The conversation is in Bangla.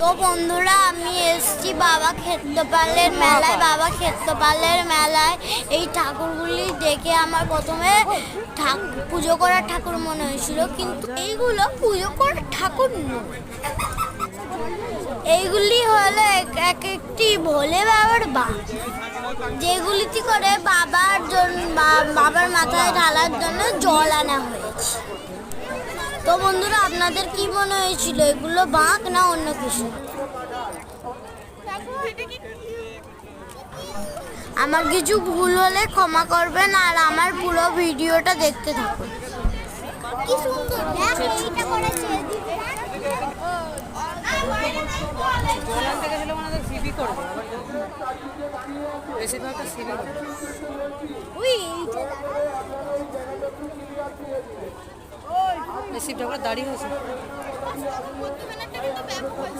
তো বন্ধুরা আমি এসেছি বাবা ক্ষেত্রপালের মেলায়। বাবা ক্ষেত্রপালের মেলায় এই ঠাকুরগুলি দেখে আমার প্রথমে পুজো করার ঠাকুর মনে হয়েছিল, কিন্তু এইগুলো পুজো করার ঠাকুর নয়। এইগুলি হলো এক একটি ভোলে বাবার বাঘ, যেগুলিতে করে বাবার মাথায় ঢালার জন্য জল আনা হয়েছে। তো বন্ধুরা আপনাদের কি মনে হয়েছিল, এগুলো বাঘ না অন্য কিছু? আমার কিছু ভুল হলে ক্ষমা করবেন আর আমার পুরো ভিডিওটা দেখতে থাকুন। কি সুন্দর এইটা করেছে। শিব ঠাকুরের দাঁড়িয়ে হয়েছে।